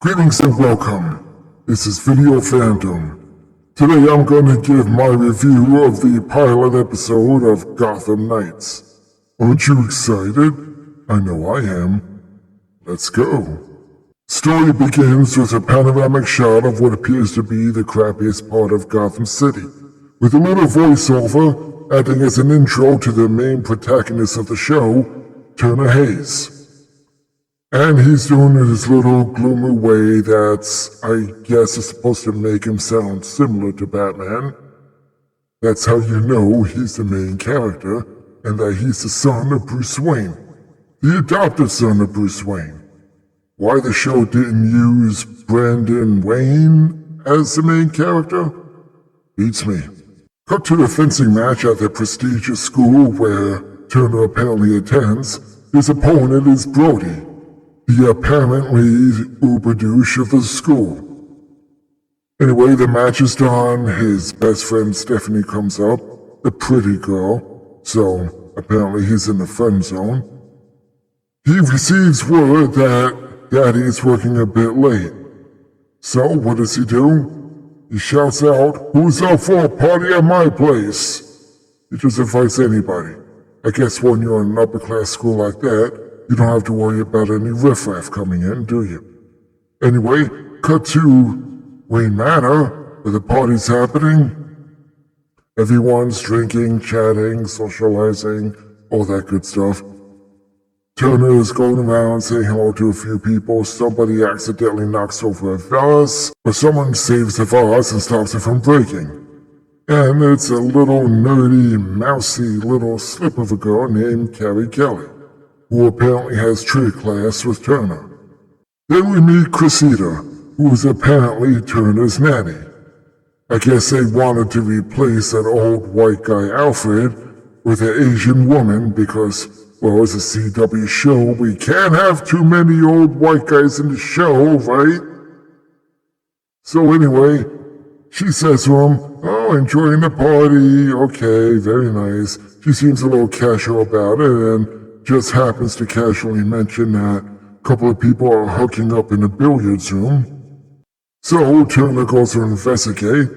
Greetings and welcome. This is Video Phantom. Today I'm gonna give my review of the pilot episode of Gotham Knights. Aren't you excited? I know I am. Let's go. Story begins with a panoramic shot of what appears to be the crappiest part of Gotham City, with a little voiceover acting as an intro to the main protagonist of the show, Turner Hayes. And he's doing it his little gloomy way that's, I guess, is supposed to make him sound similar to Batman. That's how you know he's the main character, and that he's the son of Bruce Wayne, the adopted son of Bruce Wayne. Why the show didn't use Brandon Wayne as the main character? Beats me. Cut to the fencing match at the prestigious school where Turner apparently attends. His opponent is Brody, the apparently uber douche of the school. Anyway, the match is done. His best friend Stephanie comes up, the pretty girl, so apparently he's in the friend zone. He receives word that Daddy is working a bit late. So what does he do? He shouts out, "Who's up for a party at my place?" He just invites anybody. I guess when you're in an upper class school like that, you don't have to worry about any riffraff coming in, do you? Anyway, cut to Wayne Manor, where the party's happening. Everyone's drinking, chatting, socializing, all that good stuff. Turner is going around saying hello to a few people. Somebody accidentally knocks over a vase, or someone saves the vase and stops it from breaking. And it's a little nerdy, mousy little slip of a girl named Carrie Kelly, who apparently has trick class with Turner. Then we meet Cressida, who is apparently Turner's nanny. I guess they wanted to replace that old white guy Alfred with an Asian woman because, well, it's a CW show, we can't have too many old white guys in the show, right? So anyway, she says to him, "Oh, enjoying the party, okay, very nice." She seems a little casual about it and just happens to casually mention that a couple of people are hooking up in the billiards room. So Turner goes to investigate,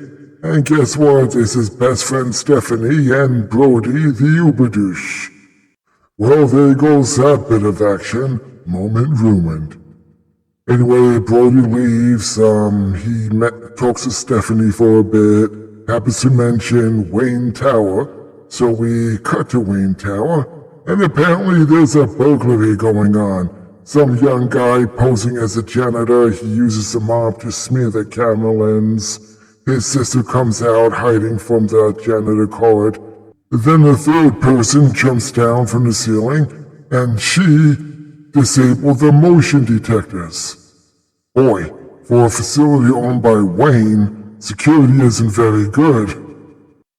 and guess what? It's his best friend Stephanie and Brody the Uber douche. Well, there goes that bit of action. Moment ruined. Anyway, Brody leaves. Talks to Stephanie for a bit. Happens to mention Wayne Tower. So we cut to Wayne Tower. And apparently there's a burglary going on. Some young guy posing as a janitor. He uses a mop to smear the camera lens. His sister comes out hiding from the janitor cord. Then a third person jumps down from the ceiling, and she disabled the motion detectors. Boy, for a facility owned by Wayne, security isn't very good.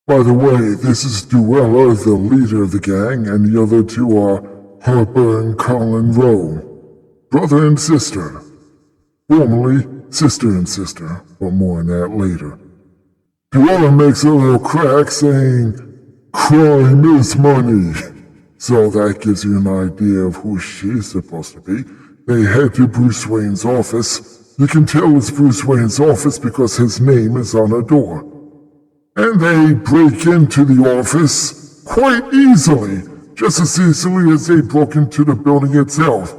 By the way, this is Duella, the leader of the gang, and the other two are Harper and Colin Rowe, brother and sister. Formerly sister and sister, but more on that later. Duella makes a little crack saying, "Crime is money." So that gives you an idea of who she's supposed to be. They head to Bruce Wayne's office. You can tell it's Bruce Wayne's office because his name is on a door. And they break into the office quite easily, just as easily as they broke into the building itself.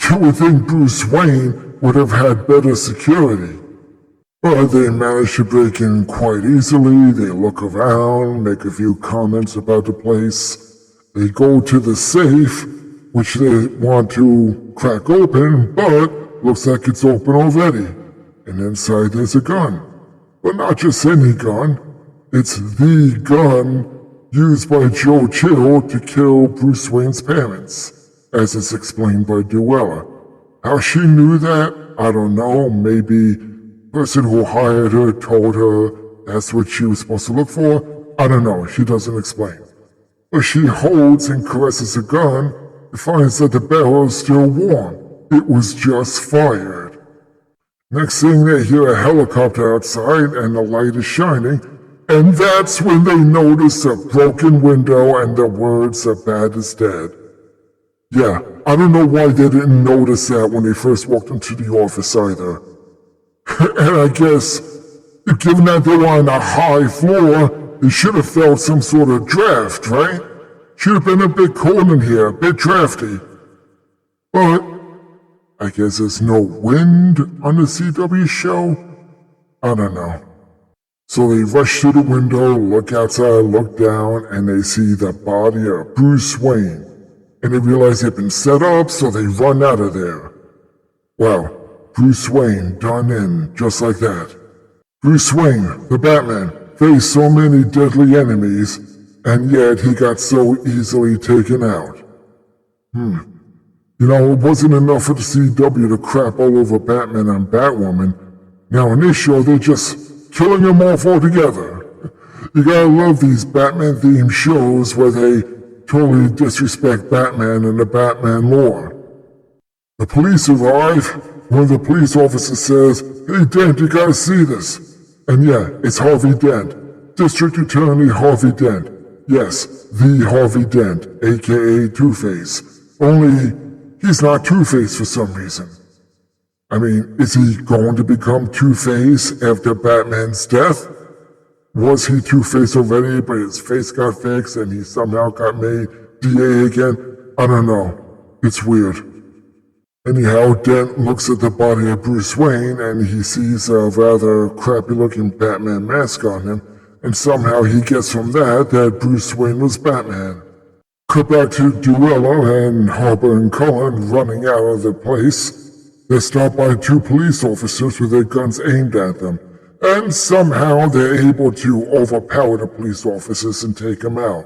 You would think Bruce Wayne would have had better security. But they manage to break in quite easily. They look around, make a few comments about the place. They go to the safe, which they want to crack open, but looks like it's open already. And inside there's a gun. But not just any gun. It's the gun used by Joe Chill to kill Bruce Wayne's parents, as is explained by Duella. How she knew that, I don't know. Maybe the person who hired her told her that's what she was supposed to look for. I don't know, she doesn't explain. But she holds and caresses a gun and finds that the barrel is still warm. It was just fired. Next thing, they hear a helicopter outside and the light is shining, and that's when they notice a broken window and the words "a bat is dead." Yeah, I don't know why they didn't notice that when they first walked into the office either. And I guess, given that they were on a high floor, they should have felt some sort of draft, right? Should have been a bit cold in here, a bit drafty. But I guess there's no wind on the CW show? I don't know. So they rush to the window, look outside, look down, and they see the body of Bruce Wayne. And they realize they've been set up, so they run out of there. Well, Bruce Wayne done in, just like that. Bruce Wayne, the Batman, faced so many deadly enemies, and yet he got so easily taken out. You know, it wasn't enough for the CW to crap all over Batman and Batwoman. Now in this show, they're just killing them off altogether. You gotta love these Batman-themed shows where they totally disrespect Batman and the Batman lore. The police arrive. One of the police officers says, "Hey Dent, you gotta see this." And yeah, it's Harvey Dent. District Attorney Harvey Dent. Yes, the Harvey Dent, aka Two-Face. Only, he's not Two-Face for some reason. I mean, is he going to become Two-Face after Batman's death? Was he Two-Face already, but his face got fixed and he somehow got made DA again? I don't know. It's weird. Anyhow, Dent looks at the body of Bruce Wayne and he sees a rather crappy-looking Batman mask on him, and somehow he gets from that Bruce Wayne was Batman. Cut back to Duella and Harper and Cullen running out of the place. They're stopped by two police officers with their guns aimed at them, and somehow they're able to overpower the police officers and take them out.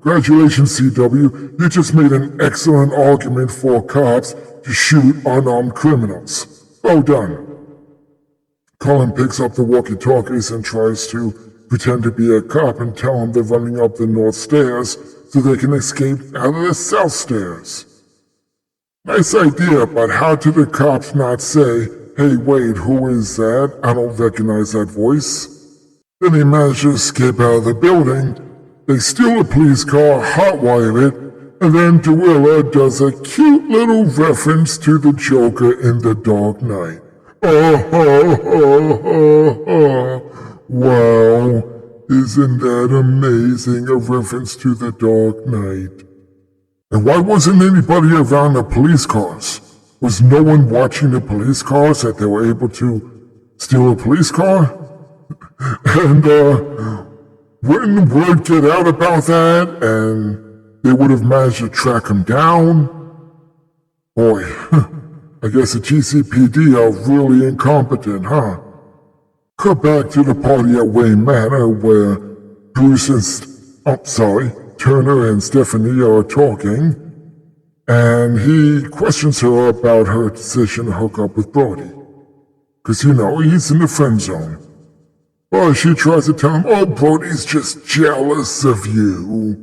Congratulations, CW, you just made an excellent argument for cops to shoot unarmed criminals. Well done. Cullen picks up the walkie-talkies and tries to pretend to be a cop and tell them they're running up the north stairs so they can escape out of the south stairs. Nice idea, but how did the cops not say, "Hey, wait, who is that? I don't recognize that voice." Then they manage to escape out of the building. They steal a police car, hotwire it, and then Duella does a cute little reference to the Joker in The Dark Knight. Wow, isn't that amazing, a reference to The Dark Knight. And why wasn't anybody around the police cars? Was no one watching the police cars that they were able to steal a police car? And, wouldn't word get out about that, and they would have managed to track him down? Boy, I guess the GCPD are really incompetent, huh? Cut back to the party at Wayne Manor where Bruce and, Turner and Stephanie are talking, and he questions her about her decision to hook up with Brody. 'Cause you know, he's in the friend zone. Well, she tries to tell him, "Oh, Brody's just jealous of you."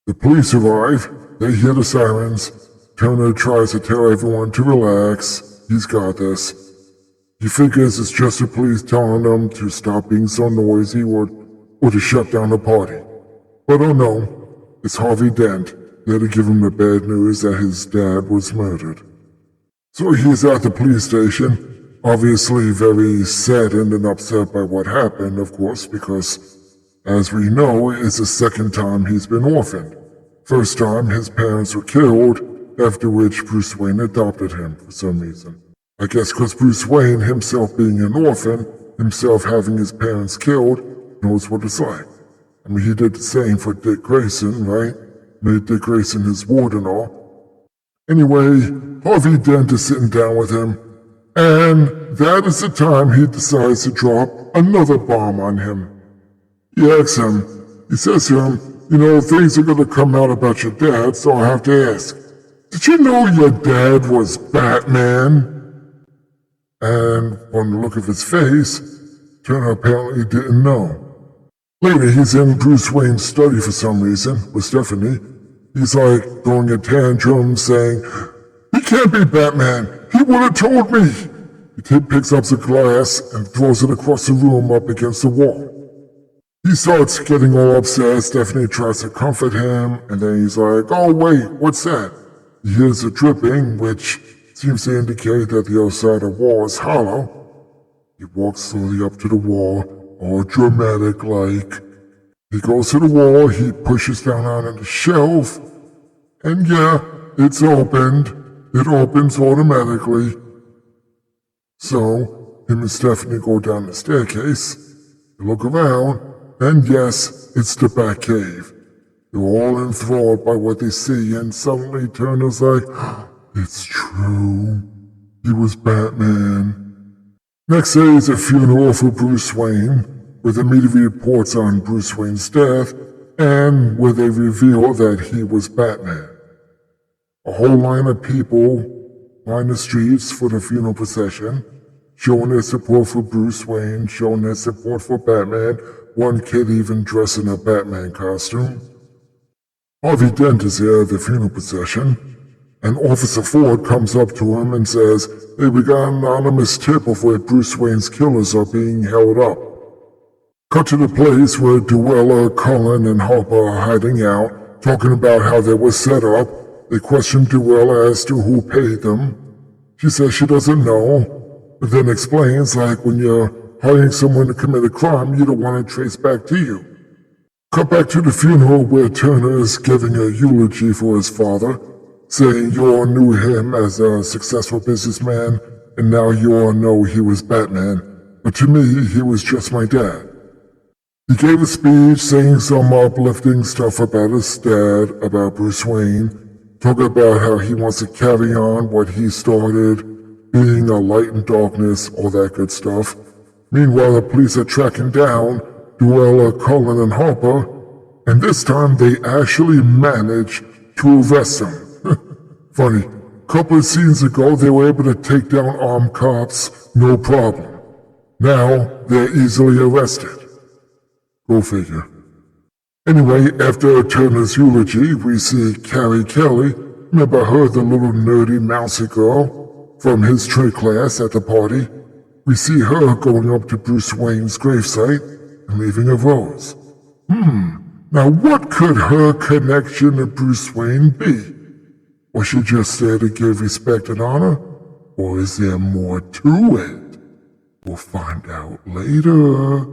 The police arrive, they hear the sirens. Turner tries to tell everyone to relax, he's got this. He figures it's just the police telling them to stop being so noisy or to shut down the party. But oh no, it's Harvey Dent, there to give him the bad news that his dad was murdered. So he's at the police station. Obviously very saddened and upset by what happened, of course, because, as we know, it's the second time he's been orphaned. First time his parents were killed, after which Bruce Wayne adopted him for some reason. I guess because Bruce Wayne, himself being an orphan, himself having his parents killed, knows what it's like. I mean, he did the same for Dick Grayson, right? Made Dick Grayson his ward and all. Anyway, Harvey Dent is sitting down with him, and that is the time he decides to drop another bomb on him. He asks him, he says to him, "You know, things are gonna come out about your dad, so I have to ask, did you know your dad was Batman?" And from the look of his face, Turner apparently didn't know. Later, he's in Bruce Wayne's study for some reason, with Stephanie. He's like throwing a tantrum, saying, "He can't be Batman! He would have told me!" He picks up the glass and throws it across the room up against the wall. He starts getting all upset. Stephanie tries to comfort him, and then he's like, "Oh wait, what's that?" He hears a dripping, which seems to indicate that the outside of the wall is hollow. He walks slowly up to the wall, all dramatic like. He goes to the wall, he pushes down on the shelf, and yeah, it's opened. It opens automatically. So, him and Stephanie go down the staircase. They look around, and yes, it's the Batcave. They're all enthralled by what they see, and suddenly Turner's like, it's true. He was Batman. Next day is a funeral for Bruce Wayne, where the media reports on Bruce Wayne's death, and where they reveal that he was Batman. A whole line of people line the streets for the funeral procession, showing their support for Bruce Wayne, showing their support for Batman, one kid even dressed in a Batman costume. Harvey Dent is there at the funeral procession, and Officer Ford comes up to him and says, hey, we got an anonymous tip of where Bruce Wayne's killers are being held up. Cut to the place where Duella, Cullen, and Harper are hiding out, talking about how they were set up. They question Duella as to who paid them. She says she doesn't know, but then explains like when you're hiring someone to commit a crime, you don't want to trace back to you. Cut back to the funeral where Turner is giving a eulogy for his father, saying you all knew him as a successful businessman, and now you all know he was Batman, but to me, he was just my dad. He gave a speech saying some uplifting stuff about his dad, about Bruce Wayne, talking about how he wants to carry on what he started, being a light in darkness, all that good stuff. Meanwhile, the police are tracking down Duella, Cullen, and Harper, and this time they actually managed to arrest them. Funny, a couple of scenes ago they were able to take down armed cops, no problem. Now they're easily arrested. Go figure. Anyway, after Turner's eulogy, we see Carrie Kelly, remember her, the little nerdy mousy girl from his trade class at the party? We see her going up to Bruce Wayne's gravesite and leaving a rose. Now what could her connection to Bruce Wayne be? Was she just there to give respect and honor? Or is there more to it? We'll find out later.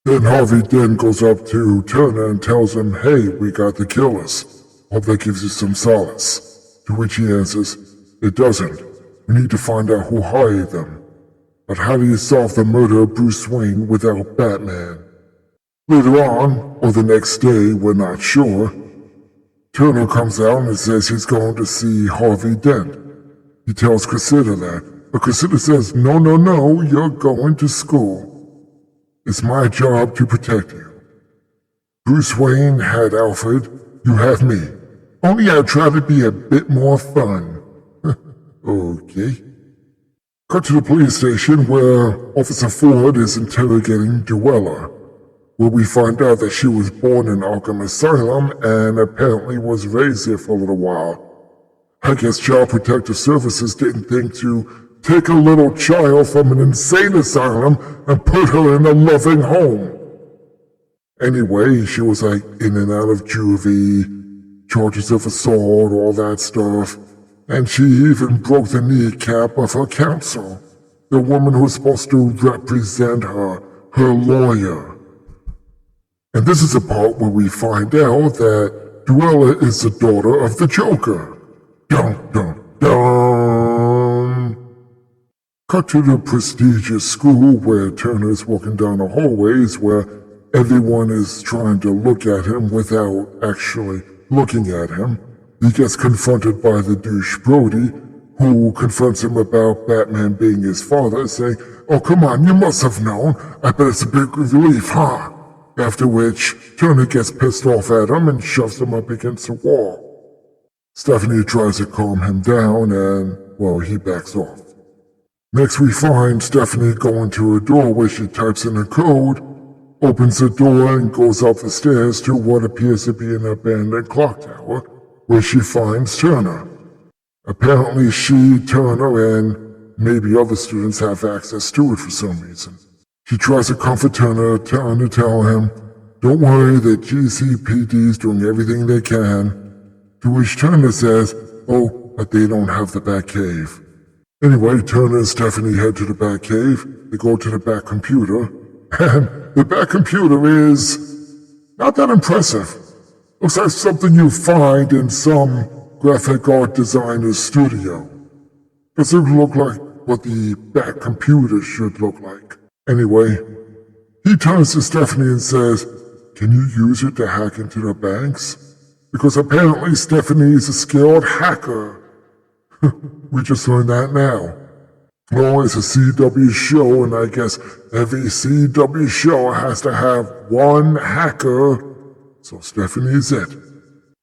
Then Harvey Dent goes up to Turner and tells him, hey, we got the killers. Hope that gives you some solace. To which he answers, it doesn't. We need to find out who hired them. But how do you solve the murder of Bruce Wayne without Batman? Later on, or the next day, we're not sure, Turner comes out and says he's going to see Harvey Dent. He tells Cressida that, but Cressida says, no, you're going to school. It's my job to protect you. Bruce Wayne had Alfred, you have me. Only I try to be a bit more fun. Okay. Cut to the police station where Officer Ford is interrogating Duella, where we find out that she was born in Arkham Asylum and apparently was raised there for a little while. I guess Child Protective Services didn't think to take a little child from an insane asylum and put her in a loving home. Anyway, she was like in and out of juvie, charges of assault, all that stuff. And she even broke the kneecap of her counsel, the woman who was supposed to represent her lawyer. And this is the part where we find out that Duella is the daughter of the Joker. Dun dun dun! Cut to the prestigious school where Turner's walking down the hallways where everyone is trying to look at him without actually looking at him. He gets confronted by the douche Brody, who confronts him about Batman being his father, saying, oh, come on, you must have known. I bet it's a big relief, huh? After which, Turner gets pissed off at him and shoves him up against the wall. Stephanie tries to calm him down and, well, he backs off. Next we find Stephanie going to a door where she types in a code, opens the door and goes up the stairs to what appears to be an abandoned clock tower, where she finds Turner. Apparently she, Turner, and maybe other students have access to it for some reason. She tries to comfort Turner, trying to tell him, don't worry, the GCPD's doing everything they can. To which Turner says, oh, but they don't have the Batcave. Anyway, Turner and Stephanie head to the Batcave. They go to the Bat computer, and the Bat computer is not that impressive. Looks like something you find in some graphic art designer's studio. Doesn't look like what the Bat computer should look like. Anyway, he turns to Stephanie and says, "Can you use it to hack into the banks? Because apparently Stephanie is a skilled hacker." We just learned that now. Oh, it's a CW show, and I guess every CW show has to have one hacker. So Stephanie's it.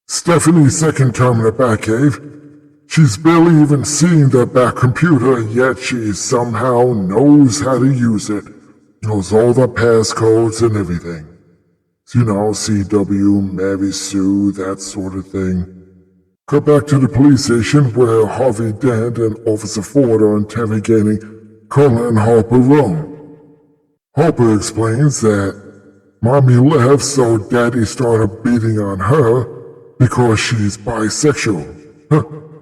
Stephanie's second term in the Batcave. She's barely even seen the Bat computer, yet she somehow knows how to use it. Knows all the passcodes and everything. So, you know, CW, Mary Sue, that sort of thing. Cut back to the police station where Harvey Dent and Officer Ford are interrogating Cullen and Harper Roan. Harper explains that Mommy left so Daddy started beating on her because she's bisexual.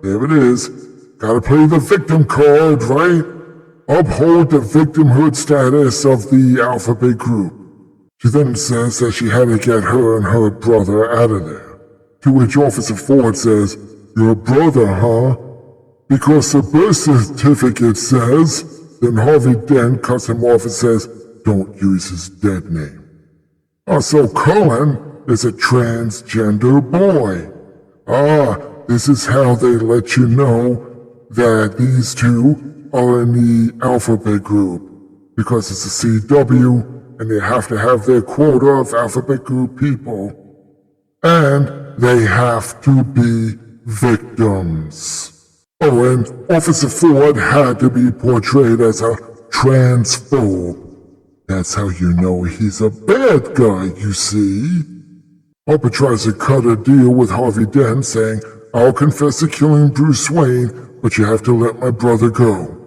There it is. Gotta play the victim card, right? Uphold the victimhood status of the alphabet group. She then says that she had to get her and her brother out of there. To which Officer Ford says, "Your brother, huh? Because the birth certificate says," then Harvey Dent cuts him off and says, "Don't use his dead name." So Cullen is a transgender boy. This is how they let you know that these two are in the alphabet group. Because it's a CW, and they have to have their quota of alphabet group people. And they have to be victims. Oh, and Officer Ford had to be portrayed as a transphobe. That's how you know he's a bad guy, you see. Harper tries to cut a deal with Harvey Dent, saying, "I'll confess to killing Bruce Wayne, but you have to let my brother go."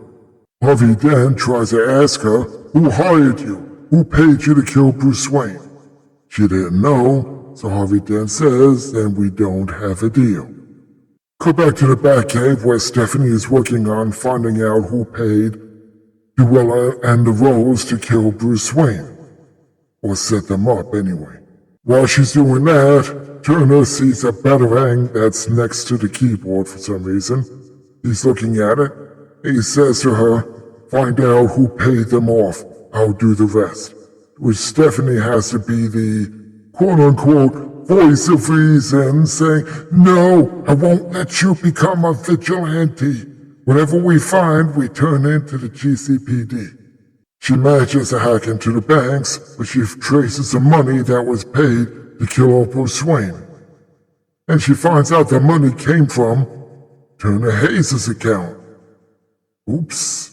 Harvey Dent tries to ask her, "Who hired you? Who paid you to kill Bruce Wayne?" She didn't know. So Harvey Dent says, "Then we don't have a deal." Go back to the Batcave where Stephanie is working on finding out who paid Duella and the Rose to kill Bruce Wayne. Or set them up anyway. While she's doing that, Turner sees a Batarang that's next to the keyboard for some reason. He's looking at it. He says to her, "Find out who paid them off. I'll do the rest." Which Stephanie has to be the quote-unquote voice of reason, saying, "No, I won't let you become a vigilante. Whatever we find, we turn into the GCPD." She manages to hack into the banks, but she traces the money that was paid to kill Bruce Wayne. And she finds out the money came from Turner Hayes' account. Oops,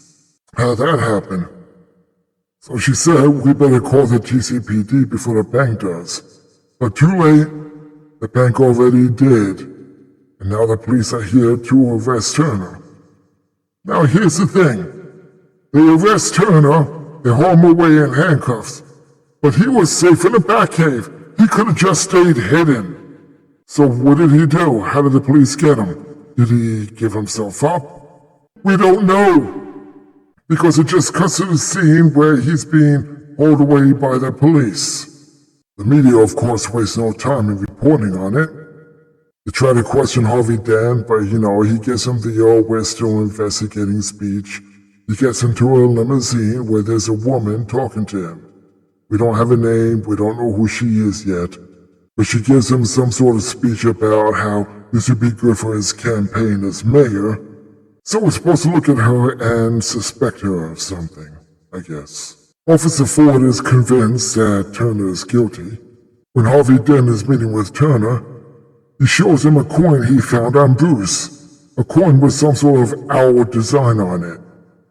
how'd that happen? So she said, "We better call the GCPD before the bank does." But too late, the bank already did, and now the police are here to arrest Turner. Now here's the thing. They arrest Turner, they haul him away in handcuffs, but he was safe in the Batcave. He could have just stayed hidden. So what did he do? How did the police get him? Did he give himself up? We don't know, because it just cuts to the scene where he's being hauled away by the police. The media, of course, wastes no time in reporting on it. They try to question Harvey Dent, but he gives him the "we're still investigating" speech. He gets into a limousine where there's a woman talking to him. We don't have a name, we don't know who she is yet, but she gives him some sort of speech about how this would be good for his campaign as mayor. So we're supposed to look at her and suspect her of something, I guess. Officer Ford is convinced that Turner is guilty. When Harvey Dent is meeting with Turner, he shows him a coin he found on Bruce. A coin with some sort of owl design on it.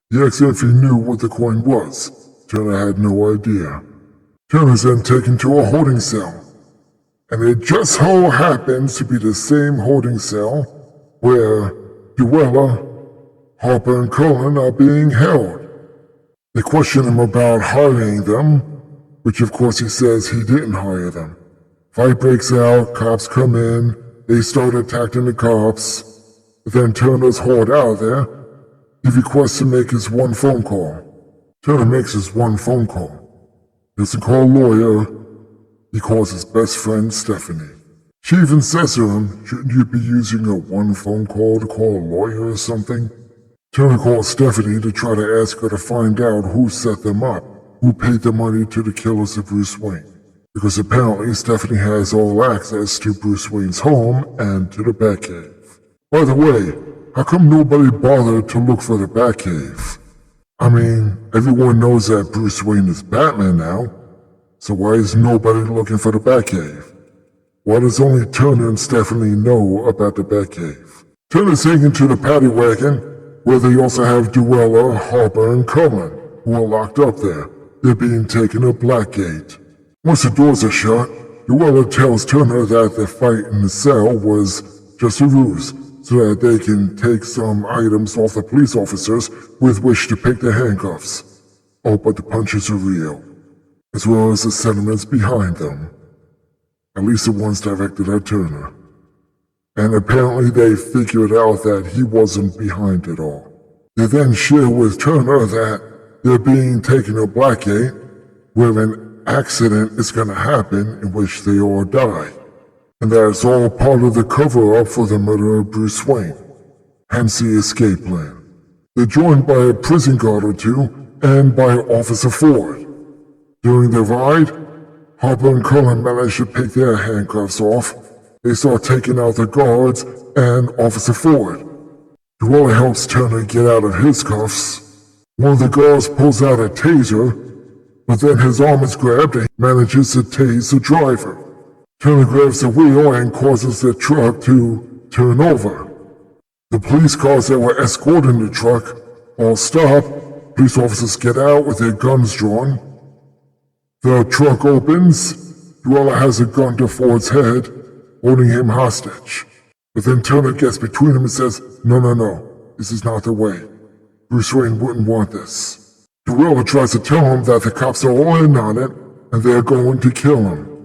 He asked if he knew what the coin was. Turner had no idea. Turner's then taken to a holding cell. And it just so happens to be the same holding cell where Duella, Harper, and Cullen are being held. They question him about hiring them, which of course he says he didn't hire them. Fight breaks out, cops come in, they start attacking the cops. Then Turner's hauled out of there. He requests to make his one phone call. Turner makes his one phone call. He doesn't call a lawyer. He calls his best friend, Stephanie. She even says to him, shouldn't you be using a one phone call to call a lawyer or something? Turner calls Stephanie to try to ask her to find out who set them up, who paid the money to the killers of Bruce Wayne. Because apparently Stephanie has all access to Bruce Wayne's home and to the Batcave. By the way, how come nobody bothered to look for the Batcave? I mean, everyone knows that Bruce Wayne is Batman now, so why is nobody looking for the Batcave? Why does only Turner and Stephanie know about the Batcave? Turner's taken to the paddy wagon, where they also have Duella, Harper, and Cullen, who are locked up there. They're being taken to Blackgate. Once the doors are shut, Duella tells Turner that the fight in the cell was just a ruse, so that they can take some items off the police officers with which to pick the handcuffs. Oh, but the punches are real, as well as the sentiments behind them. At least the ones directed at Turner. And apparently they figured out that he wasn't behind it all. They then share with Turner that they're being taken to Blackgate, where an accident is going to happen in which they all die. And that it's all part of the cover-up for the murder of Bruce Wayne, hence the escape plan. They're joined by a prison guard or two and by Officer Ford. During the ride, Harper and Cullen manage to pick their handcuffs off. They start taking out the guards and Officer Ford. Duella helps Turner get out of his cuffs. One of the guards pulls out a taser, but then his arm is grabbed and he manages to tase the driver. Turner grabs the wheel and causes the truck to turn over. The police cars that were escorting the truck all stop. Police officers get out with their guns drawn. The truck opens. Duella has a gun to Ford's head, holding him hostage. But then Turner gets between them and says, No, this is not the way. Bruce Wayne wouldn't want this. Duella tries to tell him that the cops are all in on it and they're going to kill him.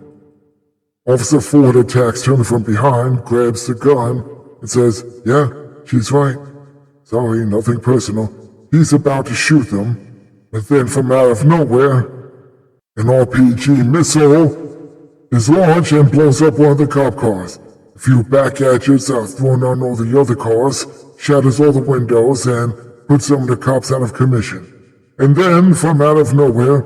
Officer Ford attacks Turner from behind, grabs the gun, and says, Yeah, she's right. Sorry, nothing personal. He's about to shoot them, but then from out of nowhere, an RPG missile is launched and blows up one of the cop cars. A few back gadgets are thrown on all the other cars, shatters all the windows, and puts some of the cops out of commission. And then, from out of nowhere,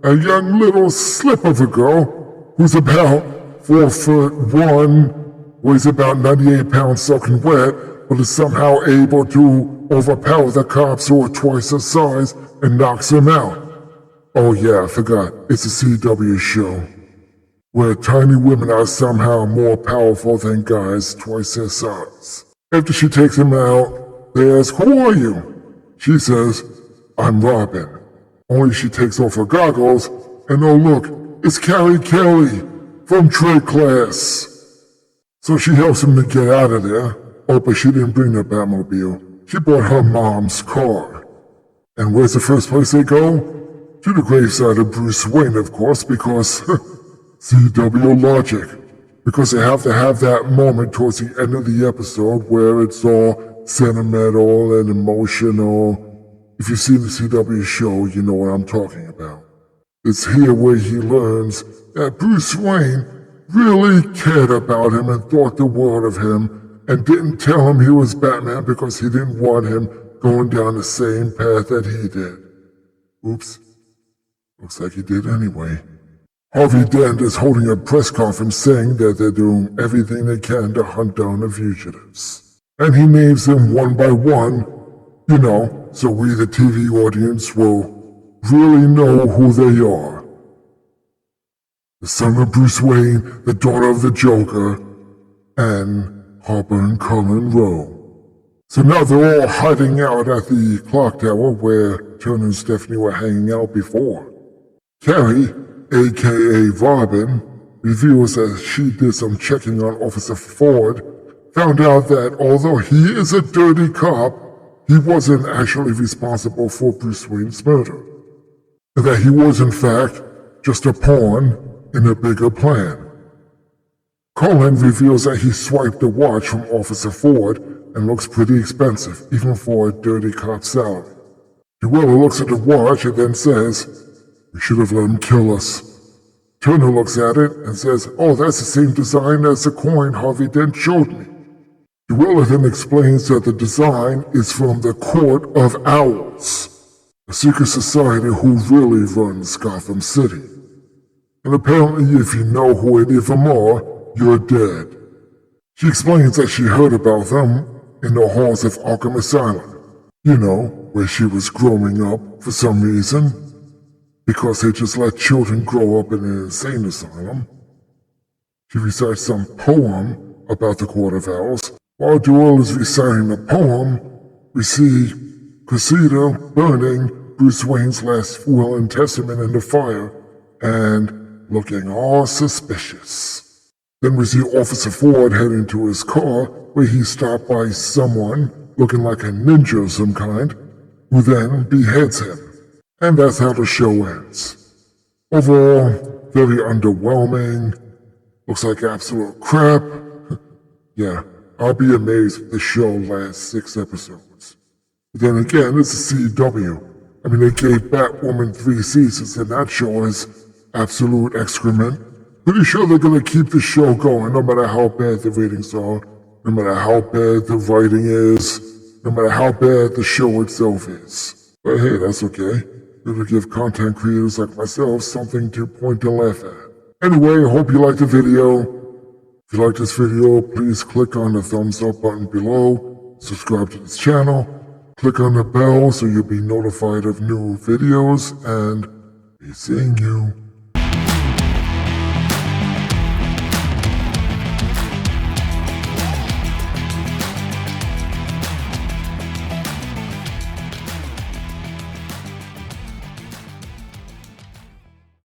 a young little slip of a girl, who's about 4'1", weighs about 98 pounds soaking wet, but is somehow able to overpower the cops who are twice her size and knocks them out. Oh yeah, I forgot. It's a CW show, where tiny women are somehow more powerful than guys twice their size. After she takes him out, they ask, Who are you? She says, I'm Robin. Only she takes off her goggles, and oh look, it's Carrie Kelly from trade class. So she helps him to get out of there. Oh, but she didn't bring the Batmobile. She brought her mom's car. And where's the first place they go? To the graveside of Bruce Wayne, of course, because CW logic. Because they have to have that moment towards the end of the episode where it's all sentimental and emotional. If you've seen the CW show, you know what I'm talking about. It's here where he learns that Bruce Wayne really cared about him and thought the world of him and didn't tell him he was Batman because he didn't want him going down the same path that he did. Oops. Looks like he did anyway. Harvey Dent is holding a press conference saying that they're doing everything they can to hunt down the fugitives. And he names them one by one, so we the TV audience will really know who they are. The son of Bruce Wayne, the daughter of the Joker, and Harper and Cullen Rowe. So now they're all hiding out at the clock tower where Turner and Stephanie were hanging out before. Carrie, aka Robin, reveals that she did some checking on Officer Ford, found out that although he is a dirty cop, he wasn't actually responsible for Bruce Wayne's murder. And that he was in fact just a pawn in a bigger plan. Cullen reveals that he swiped the watch from Officer Ford and looks pretty expensive, even for a dirty cop salary. Cruella looks at the watch and then says, "We should have let him kill us." Turner looks at it and says, "Oh, that's the same design as the coin Harvey Dent showed me." Cruella then explains that the design is from the Court of Owls, a secret society who really runs Gotham City. And apparently if you know who any of them are, you're dead. She explains that she heard about them in the halls of Arkham Asylum. You know, where she was growing up for some reason, because they just let children grow up in an insane asylum. She recites some poem about the Court of Owls. While Joel is reciting the poem, we see Cressida burning Bruce Wayne's last will and testament in the fire, and looking all suspicious. Then we see Officer Ford heading to his car, where he's stopped by someone looking like a ninja of some kind, who then beheads him. And that's how the show ends. Overall, very underwhelming. Looks like absolute crap. Yeah, I'll be amazed if the show lasts 6 episodes. But then again, it's a CW. I mean, they gave Batwoman 3 seasons, and that show is absolute excrement. Pretty sure they're gonna keep the show going, no matter how bad the ratings are, no matter how bad the writing is, no matter how bad the show itself is. But hey, that's okay. It'll give content creators like myself something to point and laugh at. Anyway, I hope you liked the video. If you liked this video, please click on the thumbs up button below, subscribe to this channel, click on the bell so you'll be notified of new videos, and be seeing you